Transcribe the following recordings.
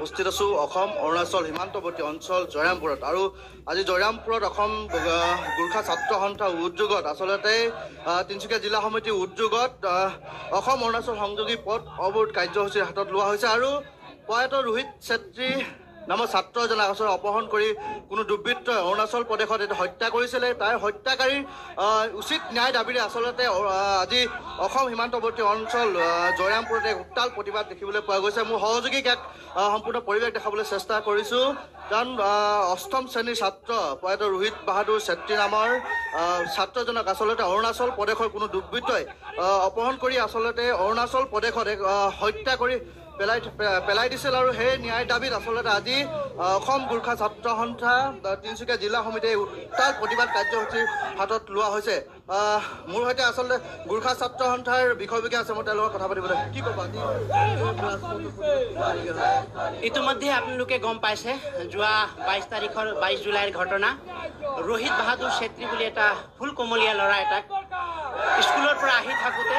উপস্থিত আছোঁ অসম অৰুণাচল সীমান্তৱৰ্তী অঞ্চল জয়ৰামপুৰত। আৰু আজি জয়ৰামপুৰত অসম গোৰ্খা ছাত্ৰ সন্থাৰ উদ্যোগত আচলতে তিনিচুকীয়া জিলা সমিতিৰ উদ্যোগত অসম অৰুণাচল সংযোগী পথ অৱৰোধ কাৰ্যসূচী হাতত লোৱা হৈছে। আৰু প্ৰয়াত ৰোহিত চেত্ৰী নামৰ ছাত্ৰ এজনক আচলতে অপহৰণ কৰি কোনো দুৰ্বৃত্তই অৰুণাচল প্ৰদেশত এটা হত্যা কৰিছিলে। তাৰ হত্যাকাৰীৰ উচিত ন্যায় দাবীৰে আচলতে আজি অসম সীমান্তৱৰ্তী অঞ্চল জয়ৰামপুৰত এক উত্তাল প্ৰতিবাদ দেখিবলৈ পোৱা গৈছে। মোৰ সহযোগীক এক সম্পূৰ্ণ পৰিৱেশ দেখাবলৈ চেষ্টা কৰিছোঁ, কাৰণ অষ্টম শ্ৰেণীৰ ছাত্ৰ প্ৰয়াত ৰোহিত বাহাদুৰ চেত্ৰী নামৰ ছাত্ৰজনক আচলতে অৰুণাচল প্ৰদেশৰ কোনো দুৰ্বৃত্তই অপহৰণ কৰি আচলতে অৰুণাচল প্ৰদেশত এক হত্যা কৰি পেলাই দিছিল। আৰু সেই ন্যায় দাবীত আচলতে আজি অসম গোৰ্খা ছাত্ৰ সন্থা তিনিচুকীয়া জিলা সমিতিয়ে উত্তাল প্ৰতিবাদ কাৰ্যসূচী হাতত লোৱা হৈছে। মোৰ সৈতে আচলতে গোৰ্খা ছাত্ৰ সন্থাৰ বিষয়ববীয়া আছে, মই তেওঁৰ লগত কথা পাতিবলৈ। কি ক'বা? ইতিমধ্যে আপোনালোকে গম পাইছে, যোৱা 22 জুলাইৰ ঘটনা। ৰোহিত বাহাদুৰ চেত্ৰী বুলি এটা ফুল কোমলীয়া ল'ৰা এটাক স্কুলৰ পৰা আহি থাকোঁতে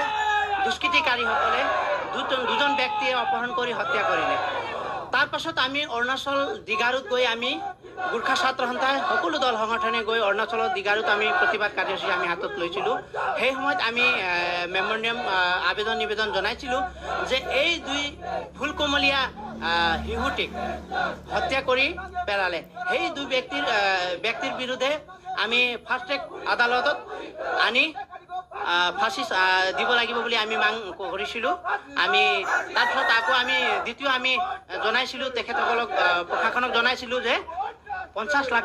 দুষ্কৃতিকাৰীসকলে দুজন ব্যক্তিয়ে অপহৰণ কৰি হত্যা কৰিলে। তাৰ পাছত আমি অৰুণাচল দিগাৰুত গৈ আমি গোৰ্খা ছাত্ৰ সন্থাই সকলো দল সংগঠনে গৈ অৰুণাচলত দিগাৰুত আমি প্ৰতিবাদ কাৰ্যসূচী আমি হাতত লৈছিলোঁ। সেই সময়ত আমি মেমৰেণ্ডিয়াম নিবেদন জনাইছিলোঁ যে এই দুই ফুলকমলীয়া শিশুটিক হত্যা কৰি পেলালে। সেই দুই ব্যক্তিৰ বিৰুদ্ধে আমি ফাষ্ট ট্ৰেক আদালতত আনি ফাঁচি দিব লাগিব বুলি আমি মাং কৰিছিলোঁ। আমি তাৰপিছত আকৌ আমি দ্বিতীয় আমি জনাইছিলোঁ, তেখেতসকলক প্ৰশাসনক জনাইছিলোঁ যে 50 লাখ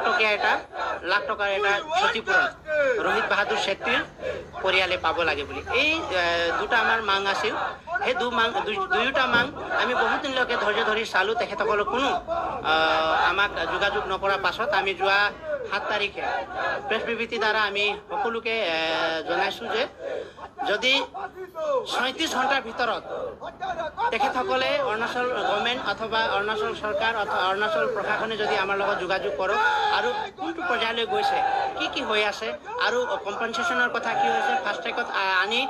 টকাৰ এটা ক্ষতিপূৰণ ৰোহিত বাহাদুৰ চেত্ৰীৰ পৰিয়ালে পাব লাগে বুলি। এই দুটা আমাৰ মাং আছিল। সেই দুয়োটা মাং আমি বহুত দিনলৈকে ধৈৰ্য ধৰি চালোঁ, তেখেতসকলক কোনো আমাক যোগাযোগ নকৰাৰ পাছত আমি যোৱা 7 তাৰিখে প্ৰেছ বিবৃতিৰ দ্বাৰা আমি সকলোকে জনাইছোঁ যে যদি 37 ঘণ্টাৰ ভিতৰত তেখেতসকলে অৰুণাচল গভৰ্ণমেণ্ট অথবা অৰুণাচল চৰকাৰ অথবা অৰুণাচল প্ৰশাসনে যদি আমাৰ লগত যোগাযোগ কৰক আৰু কোনটো পৰ্যায়লৈ গৈছে, কি হৈ আছে আৰু কম্পেনচেশ্যনৰ কথা কি হৈছে, ফাষ্ট ট্ৰেকত আনি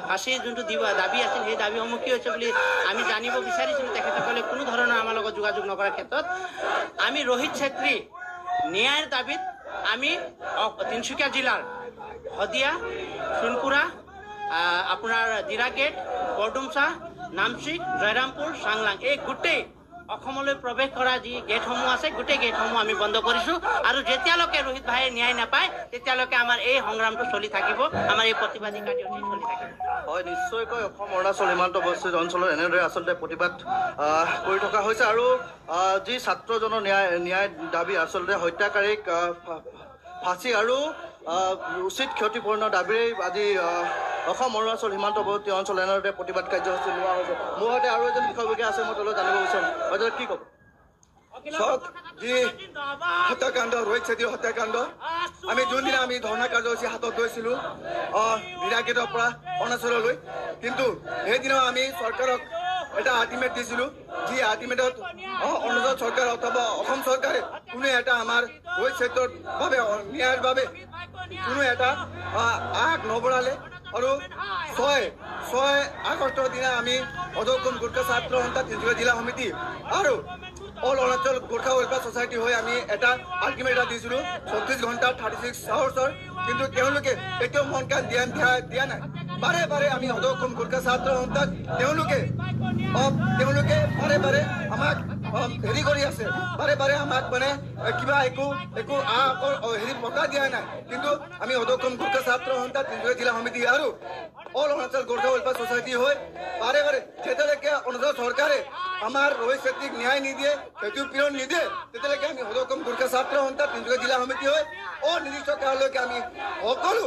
ফাঁচীৰ যোনটো দাবী আছিল সেই দাবীসমূহ কি হৈছে বুলি আমি জানিব বিচাৰিছিলোঁ। তেখেতসকলে কোনো ধৰণৰ আমাৰ লগত যোগাযোগ নকৰাৰ ক্ষেত্ৰত আমি ৰোহিত চেত্ৰী ন্যায়ৰ দাবীত আমি তিনিচুকীয়া জিলাৰ শদিয়া, সোণপুৰা, আপোনাৰ দিৰা গেট, বৰডুমচা, নামচি, জয়ৰামপুৰ, চাংলাং এই গোটেই অসমলৈ প্ৰৱেশ কৰা যি গেটসমূহ আছে গোটেই গেটসমূহ আমি বন্ধ কৰিছোঁ। আৰু যেতিয়ালৈকে ৰোহিত ভাইয়ে ন্যায় নাপায় তেতিয়ালৈকে আমাৰ এই সংগ্ৰামটো চলি থাকিব, আমাৰ এই প্ৰতিবাদী কাৰ্যসূচী চলি থাকিব। হয়, নিশ্চয়কৈ অসম অৰুণাচল সীমান্তৱৰ্তী অঞ্চলত এনেদৰে আচলতে প্ৰতিবাদ কৰি থকা হৈছে। আৰু যি ছাত্ৰজনৰ ন্যায় দাবী আচলতে হত্যাকাৰীক ফাঁচী আৰু উচিত ক্ষতিপূৰণৰ দাবীৰে আজি অসম অৰুণাচল সীমান্তৱৰ্তী অঞ্চল এনেদৰে প্ৰতিবাদ কাৰ্যসূচী লোৱা হৈছে। মোৰ সৈতে আৰু এজন বিষয়ববীয়া আছে, মই তেওঁলোকক জানিব বিচাৰিম। হয়তো কি ক'ব? চাওক, যি হত্যাকাণ্ড ৰোহিত চেত্ৰীৰ হত্যাকাণ্ড, আমি যোনদিনা আমি ধৰ্ণা কাৰ্যসূচী হাতত লৈছিলোঁ দিৰা গেটৰ পৰা অৰুণাচললৈ, কিন্তু সেইদিনা আমি চৰকাৰক এটা আল্টিমেট দিছিলোঁ, যি আল্টিমেটত অৰুণাচল চৰকাৰ অথবা অসম চৰকাৰে কোনো এটা আমাৰ ৰোহিত চেত্ৰীৰ বাবে ন্যায়ৰ বাবে কোনো এটা আগ নবঢ়ালে। আৰু 6 আগষ্টৰ দিনা আমি অধক্ষণ গোৰ্খা ছাত্ৰ সন্থা তিনিচুকীয়া জিলা সমিতি আৰু all Arunachal Gorkha welfare society হৈ আমি এটা আল্টিমেট এটা দিছিলোঁ 34 ঘণ্টা 36 আৱাৰ্ছৰ, কিন্তু তেওঁলোকে এতিয়াও মন কাণ দিয়া নাই। বাৰে আমি অধক্ষণ গোৰ্খা ছাত্ৰ সন্থাক তেওঁলোকে বাৰে আমাক হেৰি কৰি আছে, বাৰে আমাক মানে কিবা একো হেৰি মতা দিয়া নাই। কিন্তু আমি অধক্ষণ গোৰ্খা ছাত্ৰ সন্থা তিনিচুকীয়া জিলা সমিতি আৰু all Arunachal Gorkha welfare society হৈ বাৰে যেতিয়ালৈকে অৰুণাচল চৰকাৰে আমাৰ ৰোহিত চেত্ৰীক ন্যায় নিদিয়ে, ক্ষতিপূৰণ নিদিয়ে, তেতিয়ালৈকে আমি অধক্ষণ গোৰ্খা ছাত্ৰ সন্থা তিনিচুকীয়া জিলা সমিতি হৈ অনিৰ্দিষ্ট কাললৈকে আমি সকলো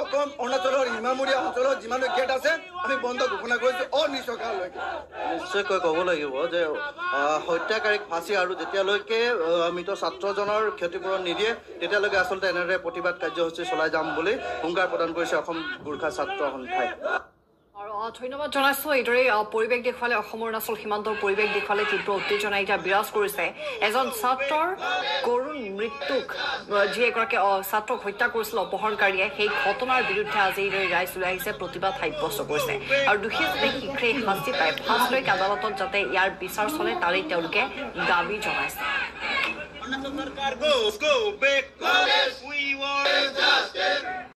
অসম অৰুণাচলৰ সীমামূৰীয়া অঞ্চলত যিমান গেট আছে আমি বন্ধ ঘোষণা কৰিছোঁ অনিৰ্দিষ্ট কাললৈকে। নিশ্চয়কৈ ক'ব লাগিব যে হত্যাকাৰীক ফাঁচী আৰু যেতিয়ালৈকে মৃত ছাত্ৰজনৰ ক্ষতিপূৰণ নিদিয়ে তেতিয়ালৈকে আচলতে এনেদৰে প্ৰতিবাদ কাৰ্যসূচী চলাই যাম বুলি হুংকাৰ প্ৰদান কৰিছে অসম গোৰ্খা ছাত্ৰ সন্থাই। और ধন্যবাদ জনাইছো এইদৰে পৰিৱেশ দেখুৱালে অসম অৰুণাচল সীমান্তৰ পৰিৱেশ দেখুৱালে তীব্ৰ উত্তেজনা এতিয়া বিৰাজ কৰিছে এজন ছাত্ৰৰ কৰুণ মৃত্যুক যি এগৰাকী ছাত্ৰক হত্যা কৰিছিল অপহৰণকাৰীয়ে সেই ঘটনাৰ বিৰুদ্ধে আজি এইদৰে ৰাইজ ওলাই আহিছে প্ৰতিবাদ সাব্যস্ত কৰিছে আৰু দোষী যাতে শীঘ্ৰেই শাস্তি পায় ফাৰ্ষ্টলৈক আদালতত যাতে ইয়াৰ বিচাৰ চলে তাৰেই তেওঁলোকে দাবী জনাইছে